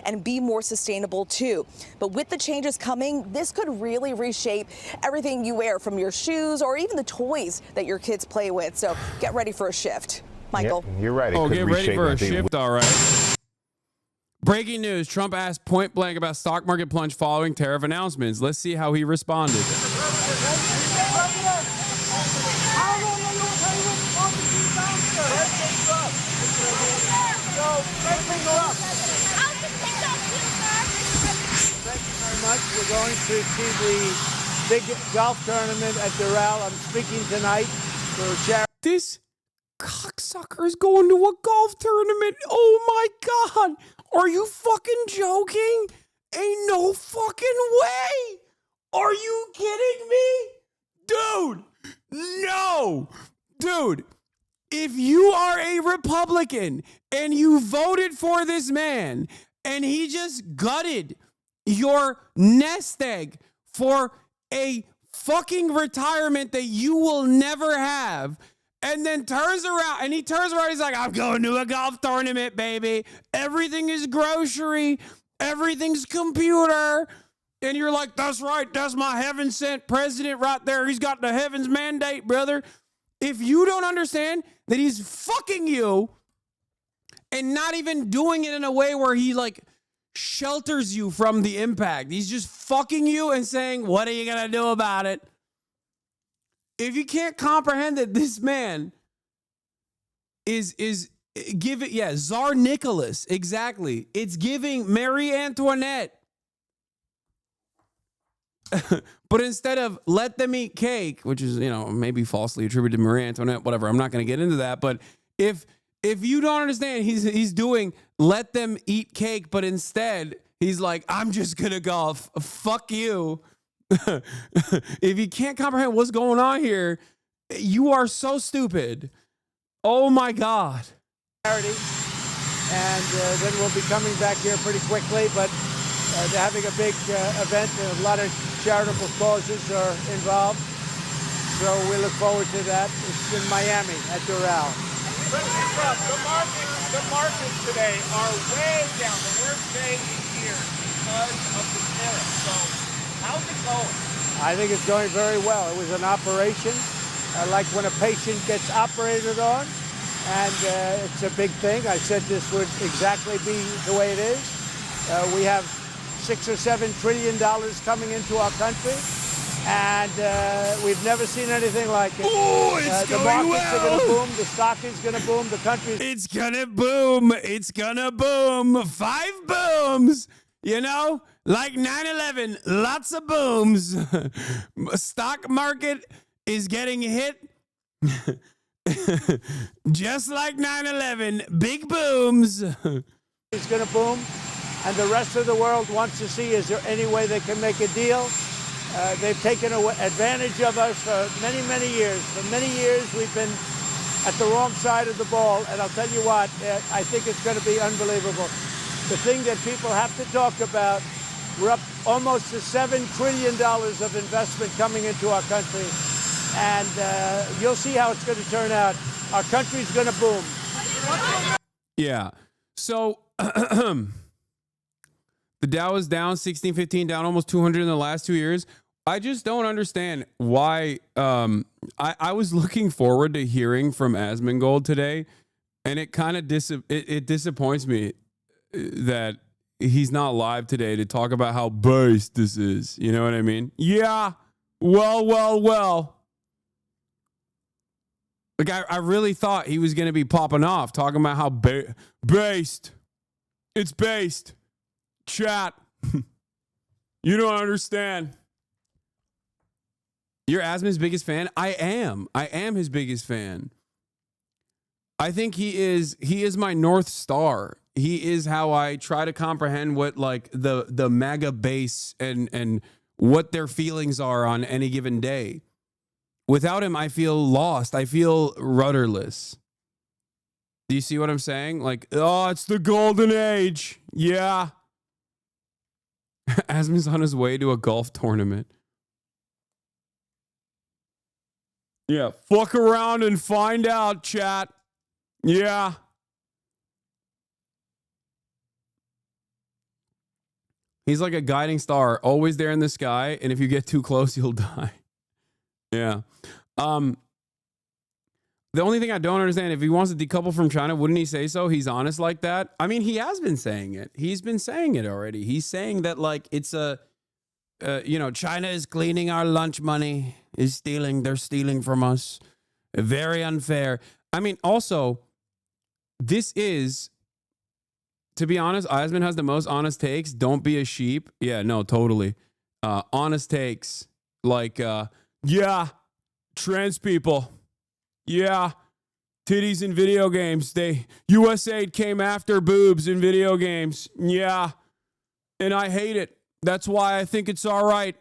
and be more sustainable too. But with the changes coming, this could really reshape everything you wear, from your shoes or even the toys that your kids play with. So get ready for a shift. Michael. Yeah, you're right. Oh, get ready for a shift, all right. Breaking news. Trump asked point blank about stock market plunge following tariff announcements. Let's see how he responded. Thank you very much. We're going to see the big golf tournament at Doral. I'm speaking tonight for charity. This cocksucker is going to a golf tournament. Oh my God. Are you fucking joking? Ain't no fucking way. Are you kidding me? Dude, no. Dude, if you are a Republican and you voted for this man and he just gutted your nest egg for a fucking retirement that you will never have, and then turns around, he's like, I'm going to a golf tournament, baby. Everything is grocery. Everything's computer. And you're like, that's right. That's my heaven sent president right there. He's got the heavens mandate, brother. If you don't understand that he's fucking you and not even doing it in a way where he like shelters you from the impact, he's just fucking you and saying, what are you going to do about it? If you can't comprehend that this man is giving, Tsar Nicholas, exactly. It's giving Marie Antoinette. But instead of let them eat cake, which is, maybe falsely attributed to Marie Antoinette, whatever, I'm not going to get into that. But if you don't understand, he's doing let them eat cake, but instead he's like, I'm just going to golf. Fuck you. If you can't comprehend what's going on here, you are so stupid. Oh my God. And then we'll be coming back here pretty quickly, but they're having a big event and a lot of charitable causes are involved. So we look forward to that. It's in Miami at Doral. President Trump, the markets today are way down, the worst day in years because of the tariffs. So how's it going? I think it's going very well. It was an operation, like when a patient gets operated on, and it's a big thing. I said this would exactly be the way it is. We have $6 or $7 trillion coming into our country, and we've never seen anything like it. Oh, it's the going markets are going to boom. The stock is going to boom. The country. It's gonna boom. It's gonna boom. 5 booms. Like 9/11, lots of booms. Stock market is getting hit just like 9/11. Big booms. It's going to boom, and the rest of the world wants to see, is there any way they can make a deal? They've taken advantage of us for many, many years. For many years, we've been at the wrong side of the ball, and I'll tell you what, I think it's going to be unbelievable. The thing that people have to talk about, we're up almost to $7 trillion of investment coming into our country, and you'll see how it's going to turn out. Our country's going to boom. Yeah. So the Dow is down 1615, down almost 200 in the last 2 years. I just don't understand why. I was looking forward to hearing from Asmongold today, and it kind of it disappoints me that he's not live today to talk about how based this is. You know what I mean? Yeah. Well. Like, I really thought he was going to be popping off, talking about how based. It's based. Chat. You don't understand. You're Asman's biggest fan? I am his biggest fan. I think he is my North Star. He is how I try to comprehend what like the MAGA base and what their feelings are on any given day. Without him, I feel lost. I feel rudderless. Do you see what I'm saying? Like, oh, it's the golden age. Yeah. Asman's on his way to a golf tournament. Yeah, fuck around and find out, chat. Yeah. He's like a guiding star, always there in the sky, and if you get too close, you'll die. Yeah. The only thing I don't understand, if he wants to decouple from China, wouldn't he say so? He's honest like that. I mean, he has been saying it. He's been saying it already. He's saying that, like, it's China is cleaning our lunch money, is stealing. They're stealing from us. Very unfair. I mean, also, this is, to be honest, Eisman has the most honest takes. Don't be a sheep. Yeah, no, totally. Honest takes. Like, yeah, trans people. Yeah, titties in video games. USAID came after boobs in video games. Yeah, and I hate it. That's why I think it's all right.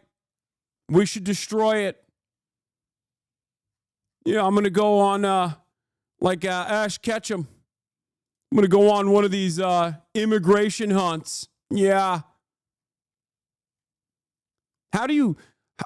We should destroy it. Yeah, I'm going to go on, Ash Ketchum. I'm going to go on one of these immigration hunts. Yeah. How do you...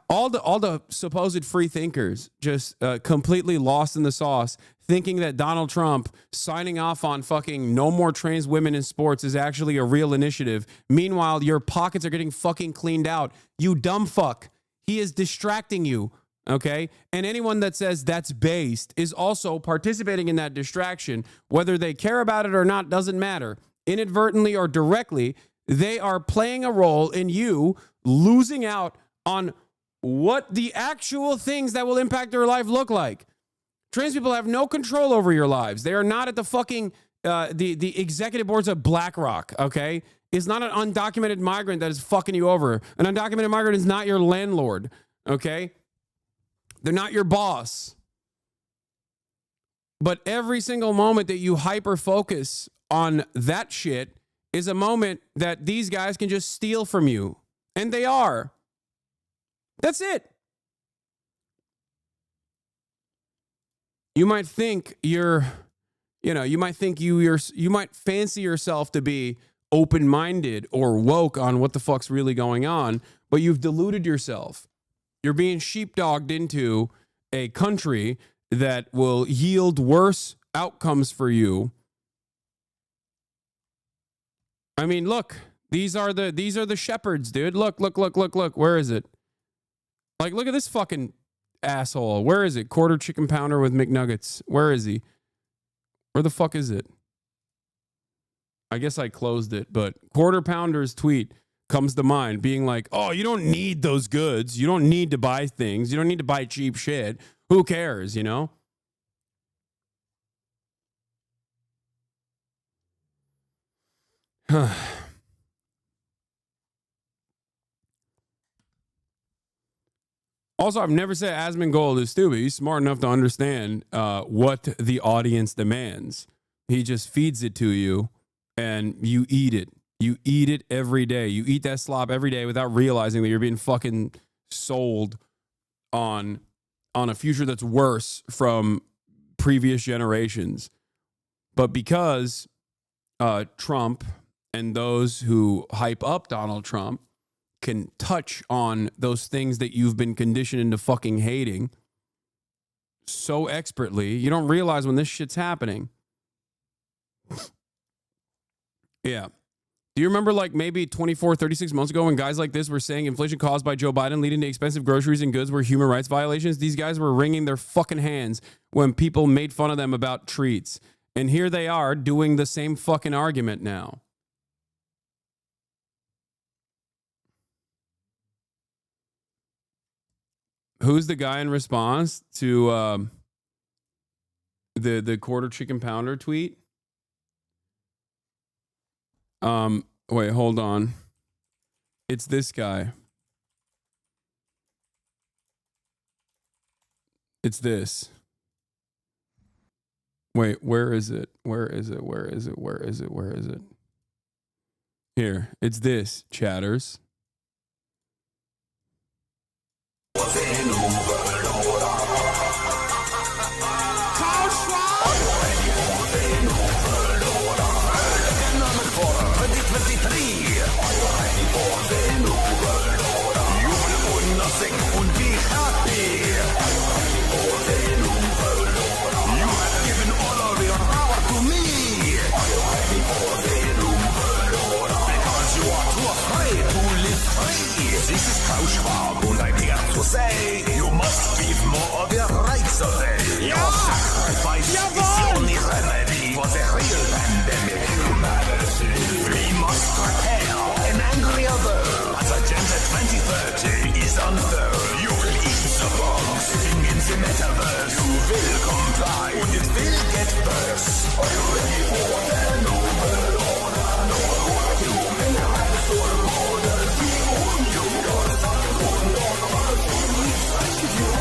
All the supposed free thinkers just completely lost in the sauce, thinking that Donald Trump signing off on fucking no more trans women in sports is actually a real initiative. Meanwhile, your pockets are getting fucking cleaned out. You dumb fuck. He is distracting you, okay? And anyone that says that's based is also participating in that distraction. Whether they care about it or not doesn't matter. Inadvertently or directly, they are playing a role in you losing out on what the actual things that will impact their life look like. Trans people have no control over your lives. They are not at the fucking, the executive boards of BlackRock, okay? It's not an undocumented migrant that is fucking you over. An undocumented migrant is not your landlord, okay? They're not your boss. But every single moment that you hyper-focus on that shit is a moment that these guys can just steal from you. And they are. That's it. You might think you might fancy yourself to be open-minded or woke on what the fuck's really going on, but you've deluded yourself. You're being sheepdogged into a country that will yield worse outcomes for you. I mean, look, these are the shepherds, dude. Look. Where is it? Like, look at this fucking asshole. Where is it? Quarter chicken pounder with McNuggets. Where is he? Where the fuck is it? I guess I closed it, but Quarter Pounder's tweet comes to mind being like, oh, you don't need those goods. You don't need to buy things. You don't need to buy cheap shit. Who cares, you know? Also, I've never said Asmongold is stupid. He's smart enough to understand what the audience demands. He just feeds it to you, and you eat it. You eat it every day. You eat that slop every day without realizing that you're being fucking sold on a future that's worse from previous generations. But because Trump and those who hype up Donald Trump can touch on those things that you've been conditioned into fucking hating so expertly, you don't realize when this shit's happening. Yeah. Do you remember like maybe 24, 36 months ago when guys like this were saying inflation caused by Joe Biden leading to expensive groceries and goods were human rights violations? These guys were wringing their fucking hands when people made fun of them about treats. And here they are doing the same fucking argument now. Who's the guy in response to the quarter chicken pounder tweet? Wait, hold on. It's this guy. It's this. Wait, where is it? Where is it? Where is it? Where is it? Where is it? Here, it's this, chatters. free. This is Klaus Schwab, and I'm here to say you must give more of your rights away. Your sacrifice is the only remedy for the real pandemic. Humanity. We must prepare an angrier world. As Agenda 2030 is unfurled, you will eat the bombs sitting in the metaverse. You will comply, and it will get worse. Are you ready for the new world order? No more human rights or order. We own you. Your son will not want to reach you.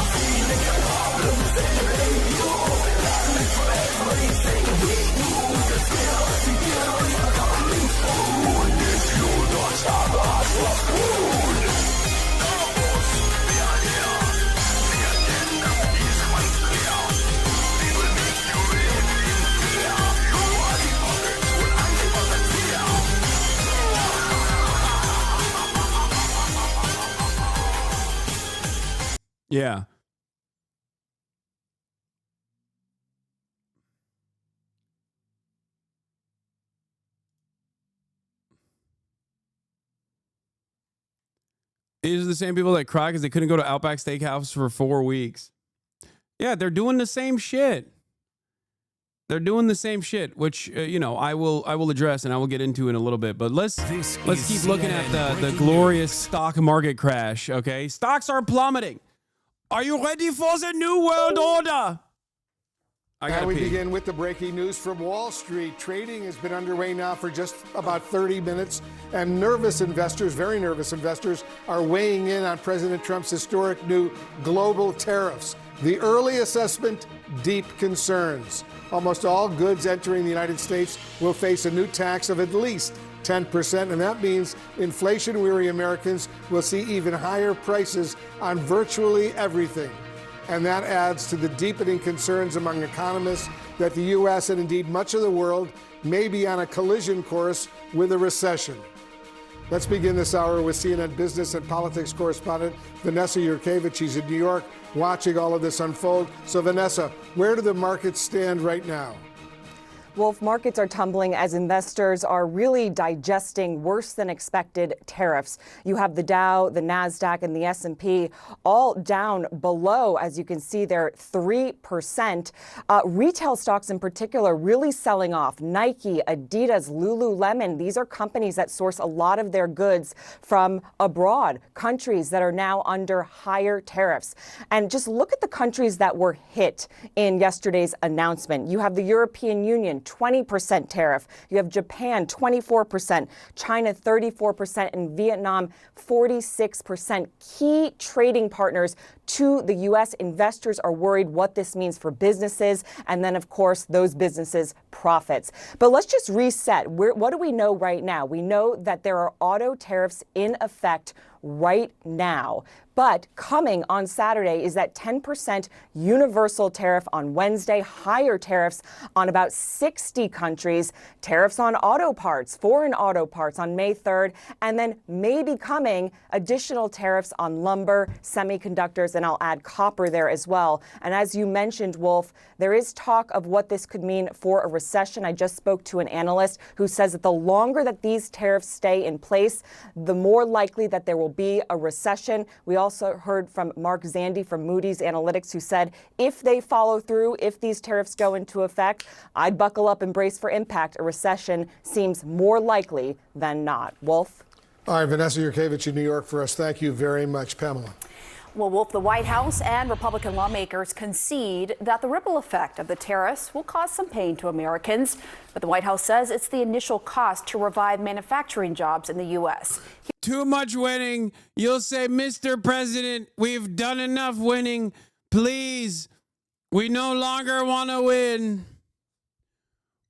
Feeling your problems, they make you life for everything we do. The fear is coming soon. If you don't have us, what's good? Yeah. These are the same people that cry because they couldn't go to Outback Steakhouse for 4 weeks. Yeah, they're doing the same shit. They're doing the same shit, which you know I will address and I will get into in a little bit. But let's keep looking at the glorious stock market crash. Okay, stocks are plummeting. Are you ready for the new world order? We begin with the breaking news from Wall Street. Trading has been underway now for just about 30 minutes, and nervous investors, very nervous investors, are weighing in on President Trump's historic new global tariffs. The early assessment, deep concerns. Almost all goods entering the United States will face a new tax of at least 10%, and that means inflation-weary Americans will see even higher prices on virtually everything. And that adds to the deepening concerns among economists that the U.S. and indeed much of the world may be on a collision course with a recession. Let's begin this hour with CNN business and politics correspondent Vanessa Yurkevich. She's in New York watching all of this unfold. So Vanessa, where do the markets stand right now? Wolf, markets are tumbling as investors are really digesting worse than expected tariffs. You have the Dow, the NASDAQ, and the S&P all down below, as you can see there, 3%. Retail stocks in particular really selling off. Nike, Adidas, Lululemon, these are companies that source a lot of their goods from abroad, countries that are now under higher tariffs. And just look at the countries that were hit in yesterday's announcement. You have the European Union, 20% tariff. You have Japan, 24%, China, 34%, and Vietnam, 46%. Key trading partners to the U.S. Investors are worried what this means for businesses and then, of course, those businesses' profits. But let's just reset. What do we know right now? We know that there are auto tariffs in effect right now. But coming on Saturday is that 10% universal tariff on Wednesday, higher tariffs on about 60 countries, tariffs on auto parts, foreign auto parts on May 3rd, and then maybe coming additional tariffs on lumber, semiconductors, and I'll add copper there as well. And as you mentioned, Wolf, there is talk of what this could mean for a recession. I just spoke to an analyst who says that the longer that these tariffs stay in place, the more likely that there will be a recession. We also heard from Mark Zandi from Moody's Analytics, who said if they follow through, if these tariffs go into effect, I'd buckle up and brace for impact. A recession seems more likely than not. Wolf? All right, Vanessa Yurkevich in New York for us. Thank you very much, Pamela. Well, Wolf, the White House and Republican lawmakers concede that the ripple effect of the tariffs will cause some pain to Americans. But the White House says it's the initial cost to revive manufacturing jobs in the U.S. Too much winning. You'll say, Mr. President, we've done enough winning. Please, we no longer want to win.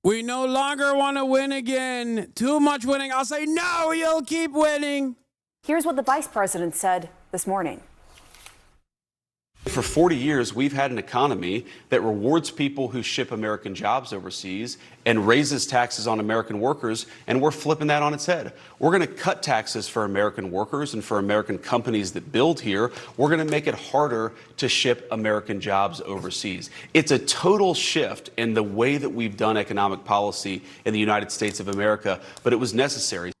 We no longer want to win again. Too much winning. I'll say, no, you'll keep winning. Here's what the vice president said this morning. For 40 years, we've had an economy that rewards people who ship American jobs overseas and raises taxes on American workers, and we're flipping that on its head. We're going to cut taxes for American workers and for American companies that build here. We're going to make it harder to ship American jobs overseas. It's a total shift in the way that we've done economic policy in the United States of America, but it was necessary.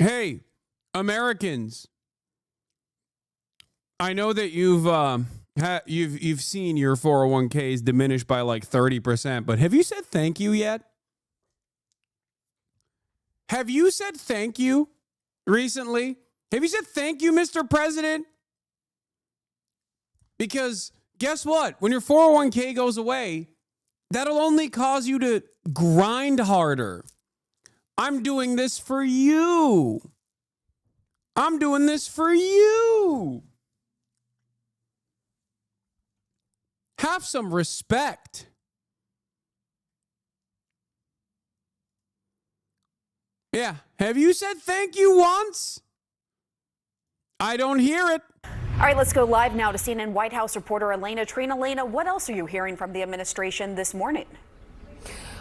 hey, Americans, I know that you've seen your 401ks diminish by like 30%, but have you said thank you yet? Have you said thank you recently? Have you said thank you, Mr. President? Because guess what? When your 401k goes away, that'll only cause you to grind harder. I'm doing this for you. I'm doing this for you. Have some respect. Yeah. Have you said thank you once? I don't hear it. All right, let's go live now to CNN White House reporter Elena Trina. Elena, what else are you hearing from the administration this morning?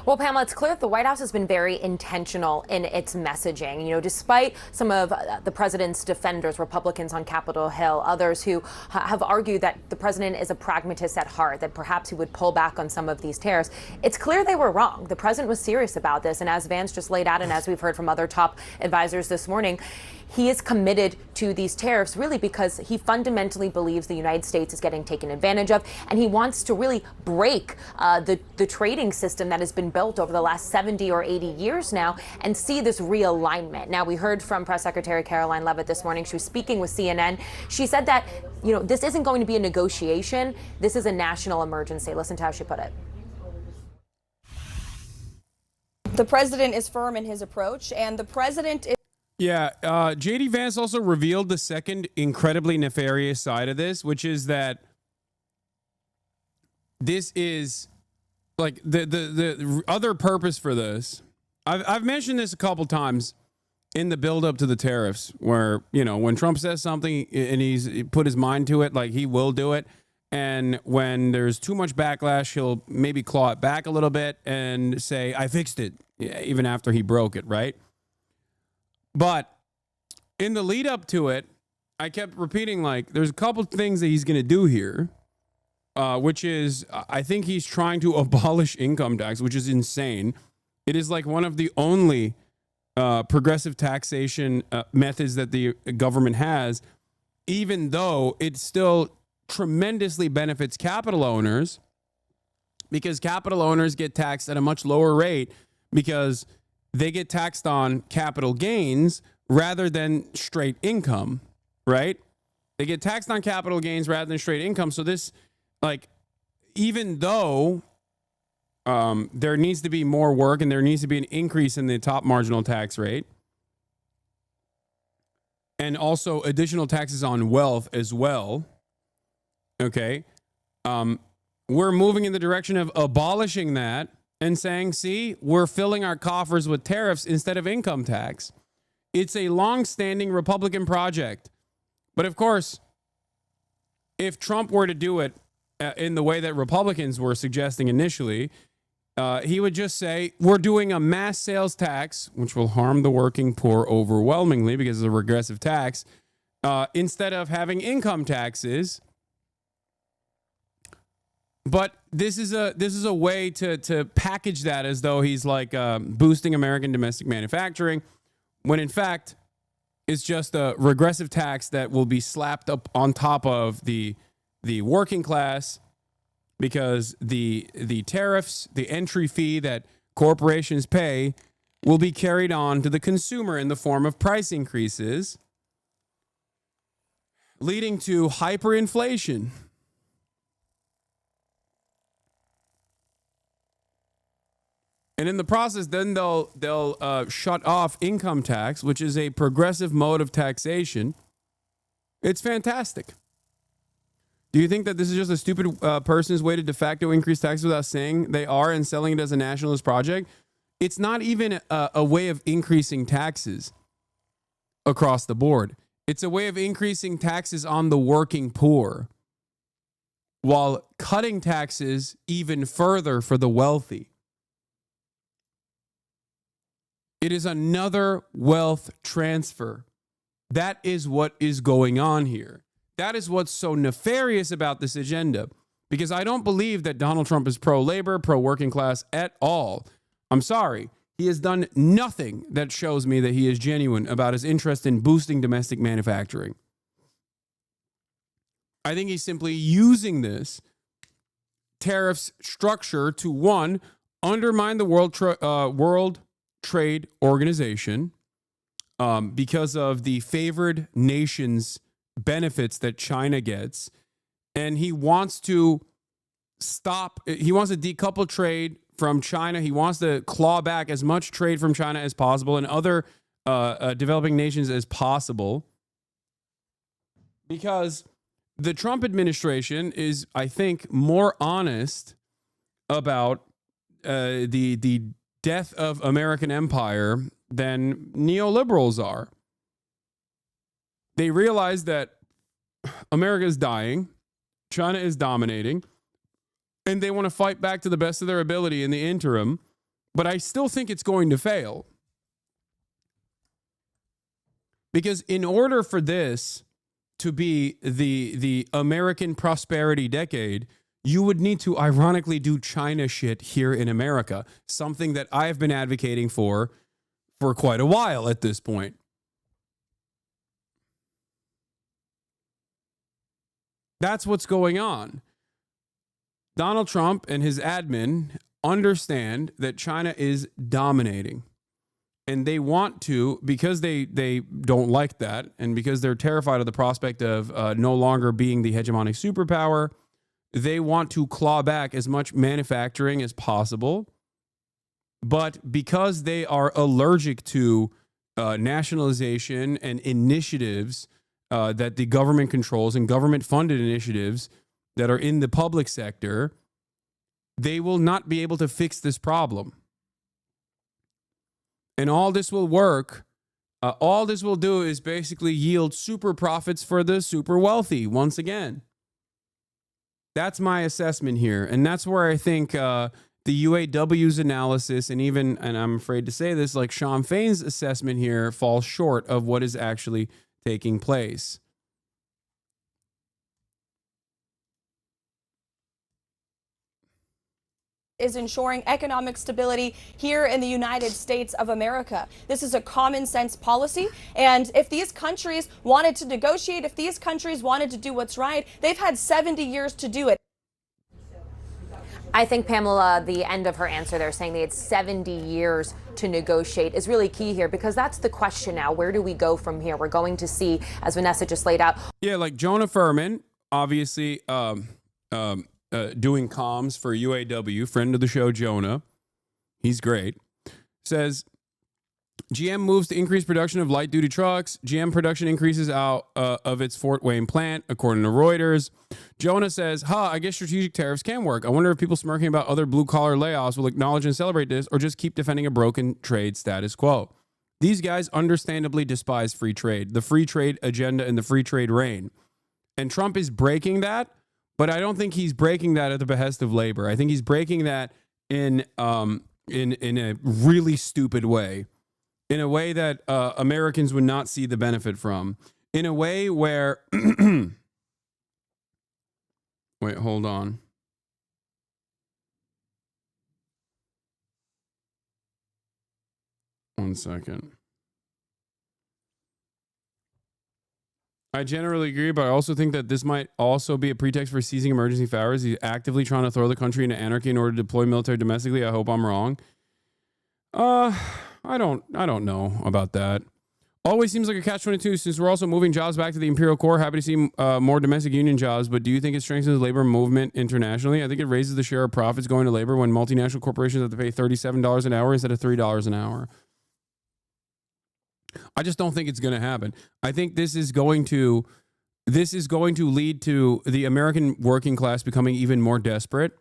Well, Pamela, it's clear that the White House has been very intentional in its messaging. You know, despite some of the president's defenders, Republicans on Capitol Hill, others who have argued that the president is a pragmatist at heart, that perhaps he would pull back on some of these tariffs, it's clear they were wrong. The president was serious about this. And as Vance just laid out, and as we've heard from other top advisors this morning, he is committed to these tariffs really because he fundamentally believes the United States is getting taken advantage of, and he wants to really break the trading system that has been built over the last 70 or 80 years now and see this realignment. Now, we heard from Press Secretary Caroline Leavitt this morning. She was speaking with CNN. She said that, you know, this isn't going to be a negotiation. This is a national emergency. Listen to how she put it. The president is firm in his approach, and the president is... Yeah, J.D. Vance also revealed the second incredibly nefarious side of this, which is that this is like the other purpose for this. I've mentioned this a couple times in the build up to the tariffs, where, you know, when Trump says something and he's put his mind to it, like he will do it. And when there's too much backlash, he'll maybe claw it back a little bit and say, I fixed it, even after he broke it, right? But in the lead up to it, I kept repeating, like, there's a couple things that he's going to do here, which is, I think he's trying to abolish income tax, which is insane. It is like one of the only progressive taxation methods that the government has, even though it still tremendously benefits capital owners, because capital owners get taxed at a much lower rate because they get taxed on capital gains rather than straight income, right? They get taxed on capital gains rather than straight income. So this, like, even though there needs to be more work and there needs to be an increase in the top marginal tax rate, and also additional taxes on wealth as well, okay, we're moving in the direction of abolishing that and saying, see, we're filling our coffers with tariffs instead of income tax. It's a long-standing Republican project. But of course, if Trump were to do it in the way that Republicans were suggesting initially, he would just say, we're doing a mass sales tax, which will harm the working poor overwhelmingly because it's a regressive tax, instead of having income taxes. But this is a way to package that as though he's like boosting American domestic manufacturing, when in fact it's just a regressive tax that will be slapped up on top of the working class, because the tariffs, the entry fee that corporations pay, will be carried on to the consumer in the form of price increases, leading to hyperinflation. And in the process, then they'll shut off income tax, which is a progressive mode of taxation. It's fantastic. Do you think that this is just a stupid person's way to de facto increase taxes without saying they are and selling it as a nationalist project? It's not even a way of increasing taxes across the board. It's a way of increasing taxes on the working poor while cutting taxes even further for the wealthy. It is another wealth transfer. That is what is going on here. That is what's so nefarious about this agenda, because I don't believe that Donald Trump is pro-labor, pro-working class at all. I'm sorry. He has done nothing that shows me that he is genuine about his interest in boosting domestic manufacturing. I think he's simply using this tariffs structure to, one, undermine the World Trade Organization because of the favored nations benefits that China gets. And he wants to decouple trade from China. He wants to claw back as much trade from China as possible and other developing nations as possible, because the Trump administration is, I think, more honest about the death of American empire than neoliberals are. They realize that America is dying, China is dominating, and they want to fight back to the best of their ability in the interim, but I still think it's going to fail. Because in order for this to be the American prosperity decade, you would need to ironically do China shit here in America, something that I've been advocating for quite a while at this point. That's what's going on. Donald Trump and his admin understand that China is dominating. And they want to, because they don't like that, and because they're terrified of the prospect of no longer being the hegemonic superpower, they want to claw back as much manufacturing as possible. But because they are allergic to nationalization and initiatives that the government controls and government-funded initiatives that are in the public sector, they will not be able to fix this problem. And all this will work, all this will do is basically yield super profits for the super wealthy once again. That's my assessment here. And that's where I think the UAW's analysis and even, and I'm afraid to say this, like Sean Fain's assessment here falls short of what is actually taking place. Is ensuring economic stability here in the United States of America. This is a common sense policy, and if these countries wanted to negotiate, if these countries wanted to do what's right, they've had 70 years to do it. I think, Pamela, the end of her answer there, saying they had 70 years to negotiate, is really key here, because that's the question now. Where do we go from here? We're going to see, as Vanessa just laid out. Yeah, like Jonah Furman, obviously, doing comms for UAW, friend of the show, Jonah. He's great. Says, GM moves to increase production of light-duty trucks. GM production increases out of its Fort Wayne plant, according to Reuters. Jonah says, I guess strategic tariffs can work. I wonder if people smirking about other blue-collar layoffs will acknowledge and celebrate this or just keep defending a broken trade status quo. These guys understandably despise free trade, the free trade agenda and the free trade reign. And Trump is breaking that. But I don't think he's breaking that at the behest of labor. I think he's breaking that in a really stupid way, in a way that Americans would not see the benefit from, in a way where wait, hold on. One second. I generally agree, but I also think that this might also be a pretext for seizing emergency powers. He's actively trying to throw the country into anarchy in order to deploy military domestically. I hope I'm wrong. I don't know about that. Always seems like a catch-22 since we're also moving jobs back to the imperial core. Happy to see more domestic union jobs, but do you think it strengthens the labor movement internationally? I think it raises the share of profits going to labor when multinational corporations have to pay $37 an hour instead of $3 an hour. I just don't think it's going to happen. I think this is going to lead to the American working class becoming even more desperate.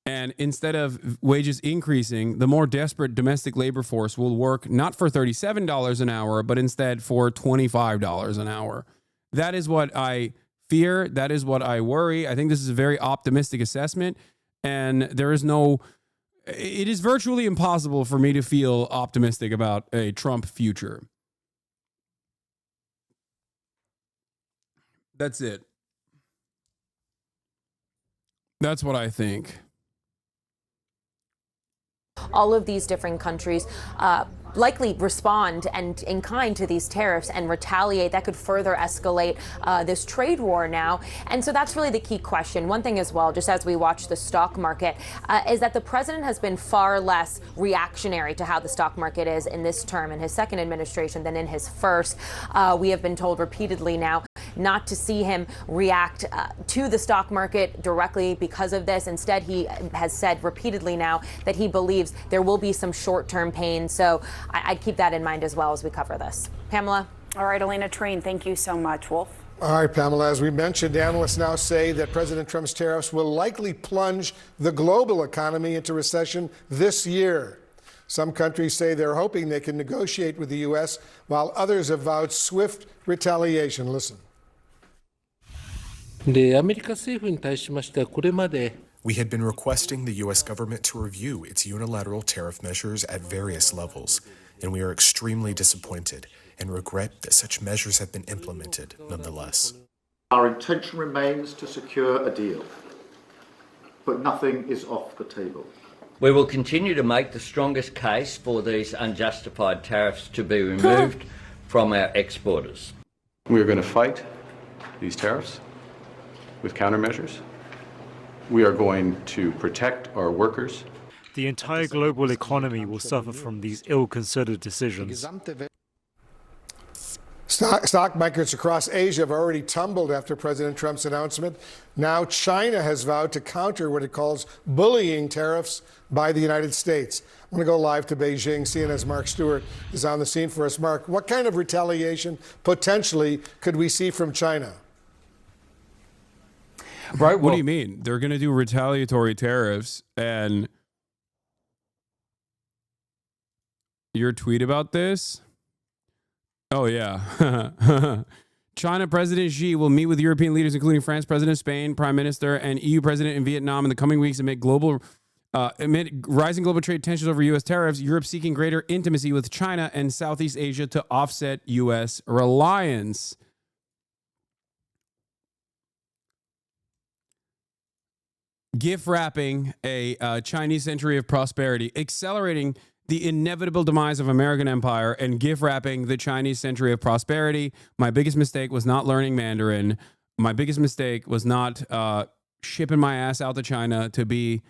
And instead of wages increasing, the more desperate domestic labor force will work not for $37 an hour, but instead for $25 an hour. That is what I fear. That is what I worry. I think this is a very optimistic assessment. And it is virtually impossible for me to feel optimistic about a Trump future. That's it. That's what I think. all of these different countries likely respond and in kind to these tariffs and retaliate. That could further escalate this trade war now. And so that's really the key question. One thing as well, just as we watch the stock market, is that the president has been far less reactionary to how the stock market is in this term, in his second administration, than in his first. We have been told repeatedly now not to see him react to the stock market directly because of this. Instead, he has said repeatedly now that he believes there will be some short-term pain. So I'd keep that in mind as well as we cover this. Pamela? All right, Elena Treen, thank you so much. Wolf? All right, Pamela, as we mentioned, analysts now say that President Trump's tariffs will likely plunge the global economy into recession this year. Some countries say they're hoping they can negotiate with the U.S., while others have vowed swift retaliation. Listen. We had been requesting the U.S. government to review its unilateral tariff measures at various levels, and we are extremely disappointed and regret that such measures have been implemented nonetheless. Our intention remains to secure a deal, but nothing is off the table. We will continue to make the strongest case for these unjustified tariffs to be removed from our exporters. We are going to fight these tariffs with countermeasures. We are going to protect our workers. The entire global economy will suffer from these ill-considered decisions. Stock markets across Asia have already tumbled after President Trump's announcement. Now China has vowed to counter what it calls bullying tariffs by the United States. I'm going to go live to Beijing. CNN's Mark Stewart is on the scene for us. Mark, what kind of retaliation potentially could we see from China? Right. What do you mean? They're going to do retaliatory tariffs, and your tweet about this? Oh, yeah. China President Xi will meet with European leaders, including France President, Spain Prime Minister, and EU President in Vietnam in the coming weeks amid rising global trade tensions over U.S. tariffs. Europe seeking greater intimacy with China and Southeast Asia to offset U.S. reliance. Gift wrapping a Chinese century of prosperity, accelerating the inevitable demise of American empire, and gift wrapping the Chinese century of prosperity. My biggest mistake was not learning Mandarin. My biggest mistake was not shipping my ass out to China to be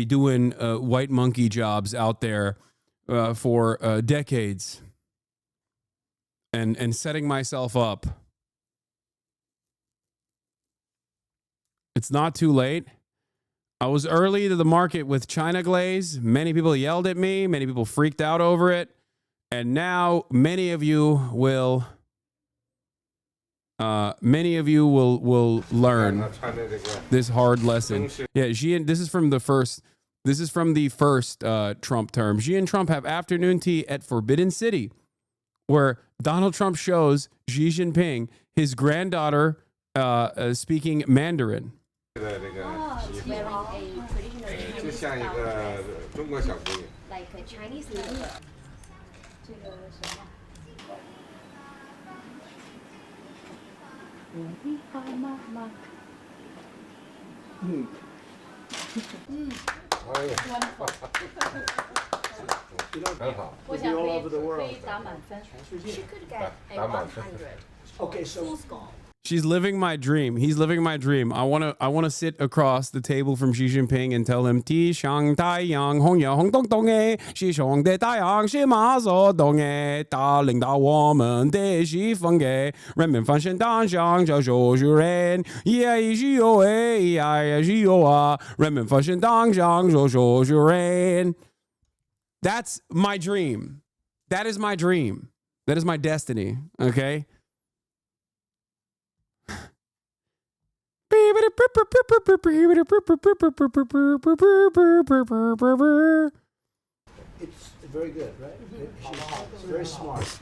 doing white monkey jobs out there for decades, and setting myself up. It's not too late. I was early to the market with China glaze. Many people yelled at me. Many people freaked out over it. And now many of you will learn this hard lesson. Yeah, this is from the first Trump term. Xi and Trump have afternoon tea at Forbidden City, where Donald Trump shows Xi Jinping his granddaughter speaking Mandarin. Like a Chinese leather. We'll be all over the world. She could get a 100. Okay, so full score. She's living my dream. He's living my dream. I wanna sit across the table from Xi Jinping and tell him Ti Shang Tai Yang Hong Ya Hong Dong Dong E Xi Shong De Tai Yang Xi Ma So Dong E Da Ling Da Wo Men De Xi Feng E Ren Men Fan Shen Dan Xiang Jiao Zhou Zhu Ren Yi Xi Yo E Ya Xi Yo A Ren Men Fan Shen Dan Xiang Zhou Zhou Zhu Ren. That's my dream. That is my dream. That is my destiny. Okay. it's very good, right? She's very smart.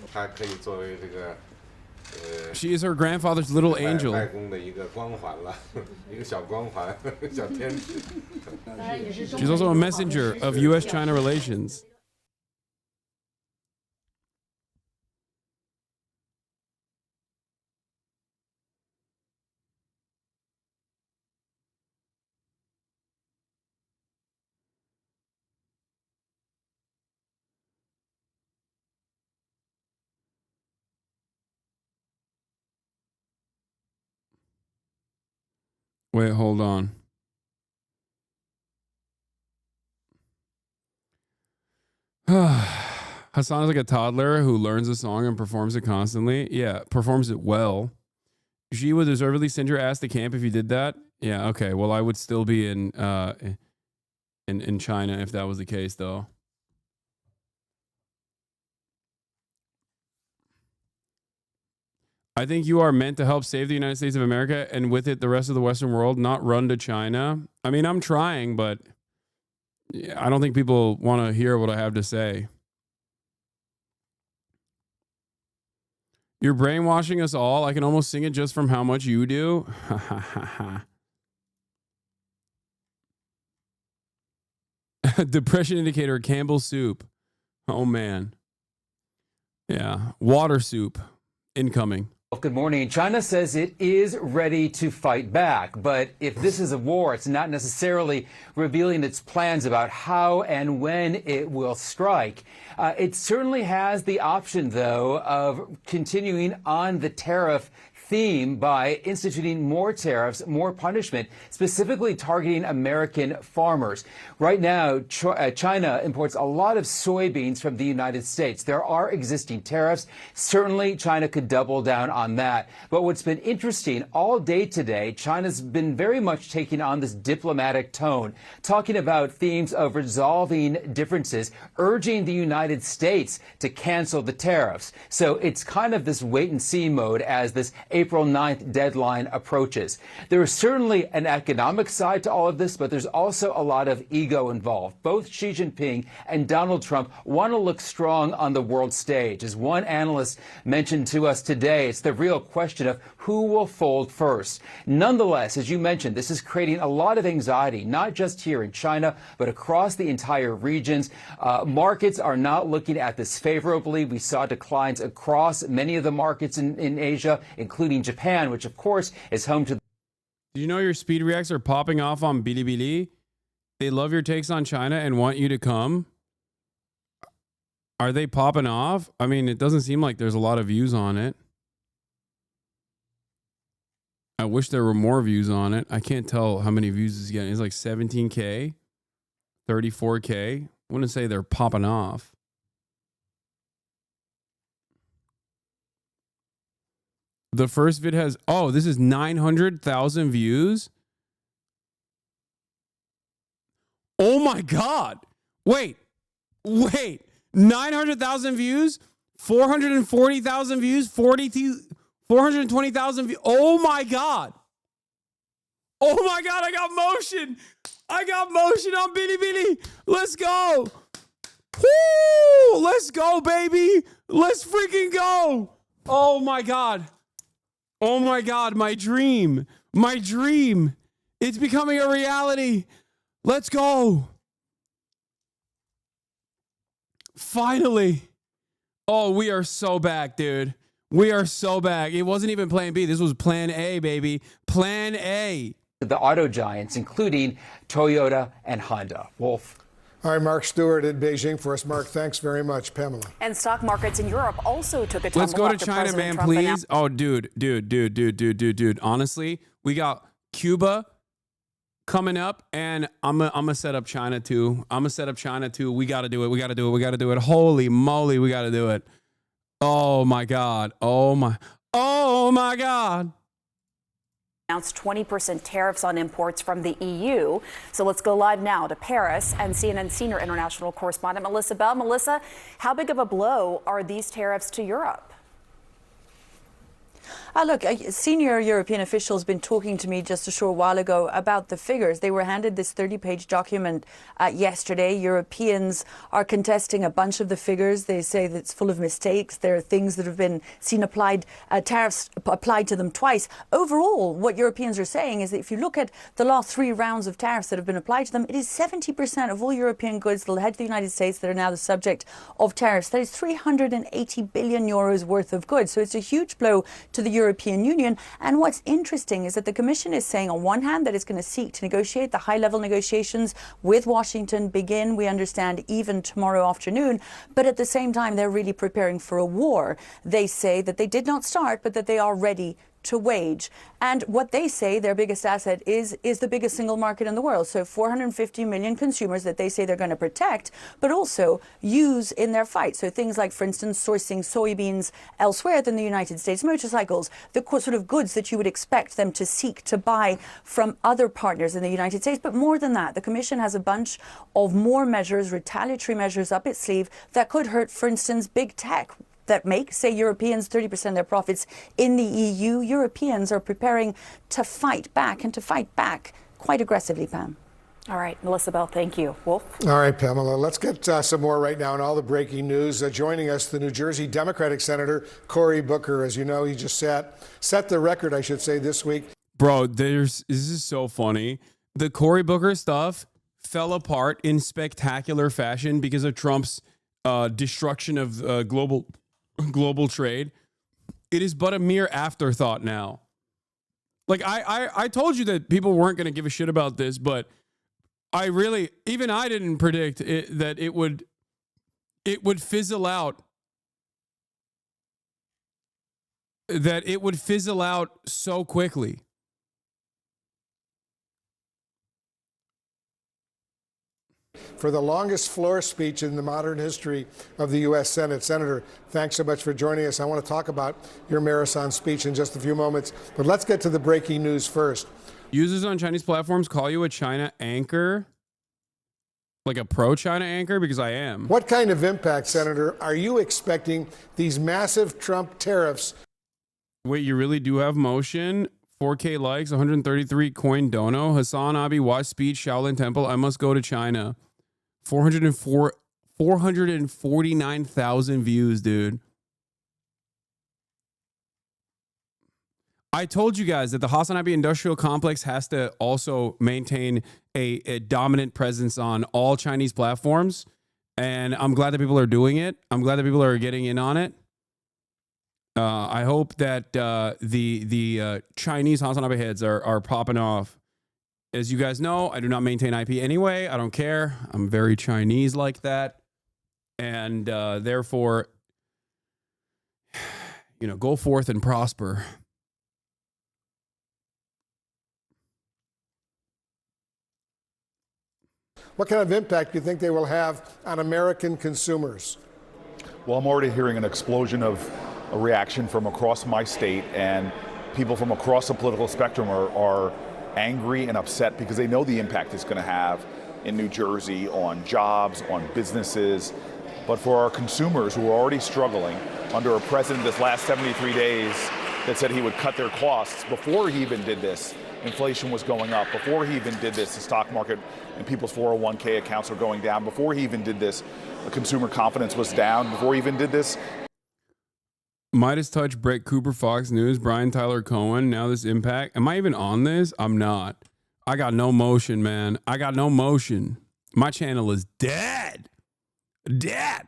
She is her grandfather's little angel. She's also a messenger of U.S.-China relations. Wait, hold on. Hassan is like a toddler who learns a song and performs it constantly. Yeah, performs it well. She would deservedly send your ass to camp if you did that. Yeah, okay. Well, I would still be in China if that was the case, though. I think you are meant to help save the United States of America and with it the rest of the Western world, not run to China. I mean, I'm trying, but I don't think people want to hear what I have to say. You're brainwashing us all. I can almost sing it just from how much you do. Depression indicator, Campbell's soup. Oh, man. Yeah. Water soup. Incoming. Good morning. China says it is ready to fight back, but if this is a war, it's not necessarily revealing its plans about how and when it will strike. It certainly has the option, though, of continuing on the tariff theme by instituting more tariffs, more punishment, specifically targeting American farmers. Right now, China imports a lot of soybeans from the United States. There are existing tariffs. Certainly, China could double down on that. But what's been interesting all day today, China's been very much taking on this diplomatic tone, talking about themes of resolving differences, urging the United States to cancel the tariffs. So it's kind of this wait-and-see mode as this April 9th deadline approaches. There is certainly an economic side to all of this, but there's also a lot of ego involved. Both Xi Jinping and Donald Trump want to look strong on the world stage. As one analyst mentioned to us today, it's the real question of who will fold first. Nonetheless, as you mentioned, this is creating a lot of anxiety, not just here in China, but across the entire regions. Markets are not looking at this favorably. We saw declines across many of the markets in Asia, including Japan, which of course is home to. Do you know your speed reacts are popping off on Bilibili? They love your takes on China and want you to come. Are they popping off? I mean, it doesn't seem like there's a lot of views on it. I wish there were more views on it. I can't tell how many views it's getting. It's like 17K, 34K. I wouldn't say they're popping off. The first vid has, oh, this is 900,000 views. Oh my God. Wait. 900,000 views, 440,000 views, 420,000 views. Oh my God. Oh my God. I got motion. On Bilibili. Let's go. Woo! Let's go, baby. Let's freaking go. Oh my God. Oh my God, my dream. It's becoming a reality. Let's go. Finally. Oh, we are so back, dude. We are so back. It wasn't even plan B. This was plan A, baby. Plan A. The auto giants, including Toyota and Honda. Wolf. All right, Mark Stewart in Beijing for us. Mark, thanks very much. Pamela. And stock markets in Europe also took a tumble. Let's go to after China, President man, Trump please. announced- Oh, dude. Honestly, we got Cuba coming up, and I'm gonna set up China too. We got to do it. Holy moly, we got to do it. Oh my God. Oh my God. Announced 20% tariffs on imports from the EU. So let's go live now to Paris and CNN senior international correspondent Melissa Bell. Melissa, how big of a blow are these tariffs to Europe? Look, a senior European official has been talking to me just a short while ago about the figures. They were handed this 30-page document yesterday. Europeans are contesting a bunch of the figures. They say that it's full of mistakes. There are things that have been seen applied, tariffs applied to them twice. Overall, what Europeans are saying is that if you look at the last 3 rounds of tariffs that have been applied to them, it is 70% of all European goods that will head to the United States that are now the subject of tariffs. That is 380 billion euros worth of goods. So it's a huge blow to the European Union. And what's interesting is that the Commission is saying on one hand that it's going to seek to negotiate. The high-level negotiations with Washington begin, we understand, even tomorrow afternoon. But at the same time, they're really preparing for a war. They say that they did not start, but that they are ready to wage. And what they say their biggest asset is the biggest single market in the world. So 450 million consumers that they say they're going to protect, but also use in their fight. So things like, for instance, sourcing soybeans elsewhere than the United States, motorcycles, the sort of goods that you would expect them to seek to buy from other partners in the United States. But more than that, the Commission has a bunch of more measures, retaliatory measures up its sleeve that could hurt, for instance, big tech that make, say, Europeans 30% of their profits in the EU. Europeans are preparing to fight back, and to fight back quite aggressively, Pam. All right, Melissa Bell, thank you. Wolf? All right, Pamela, let's get some more right now on all the breaking news. Joining us, the New Jersey Democratic Senator Cory Booker. As you know, he just set the record, I should say, this week. Bro, this is so funny. The Cory Booker stuff fell apart in spectacular fashion because of Trump's destruction of global trade. It is but a mere afterthought now. Like I told you that people weren't going to give a shit about this, but I didn't predict that it would fizzle out. That it would fizzle out so quickly. For the longest floor speech in the modern history of the U.S. Senate. Senator, thanks so much for joining us. I want to talk about your marathon speech in just a few moments, but let's get to the breaking news first. Users on Chinese platforms call you a China anchor? Like a pro-China anchor? Because I am. What kind of impact, Senator, are you expecting these massive Trump tariffs? Wait, you really do have motion? 4K likes, 133 coin dono. Hasanabi watch speech, Shaolin Temple. I must go to China. 449,000 views, dude. I told you guys that the Hasanabi industrial complex has to also maintain a dominant presence on all Chinese platforms. And I'm glad that people are doing it. I'm glad that people are getting in on it. I hope that the Chinese Hasanabi heads are popping off. As you guys know, I do not maintain IP anyway. I don't care. I'm very Chinese like that. And therefore, go forth and prosper. What kind of impact do you think they will have on American consumers? Well, I'm already hearing an explosion of a reaction from across my state, and people from across the political spectrum are angry and upset because they know the impact it's going to have in New Jersey on jobs, on businesses. But for our consumers who are already struggling under a president this last 73 days that said he would cut their costs before he even did this, inflation was going up. Before he even did this, the stock market and people's 401k accounts were going down. Before he even did this, the consumer confidence was down. Before he even did this, Midas Touch, Brett Cooper, Fox News, Brian Tyler Cohen. Now this impact. Am I even on this? I'm not. I got no motion, man. I got no motion. My channel is dead. Dead.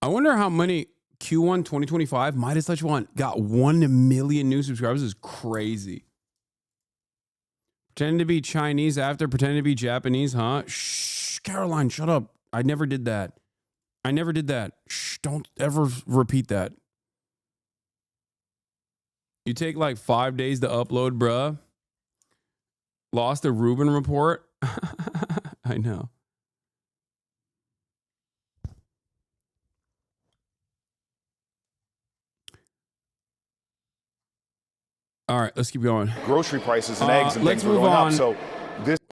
I wonder how many Q1 2025 Midas Touch got 1 million new subscribers. This is crazy. Pretending to be Chinese after pretending to be Japanese, huh? Shh, Caroline, shut up. I never did that. I never did that. Shh, don't ever repeat that. You take like 5 days to upload, bruh. Lost a Rubin report. I know. All right, let's keep going. grocery prices and eggs and let's things were move going on. up. So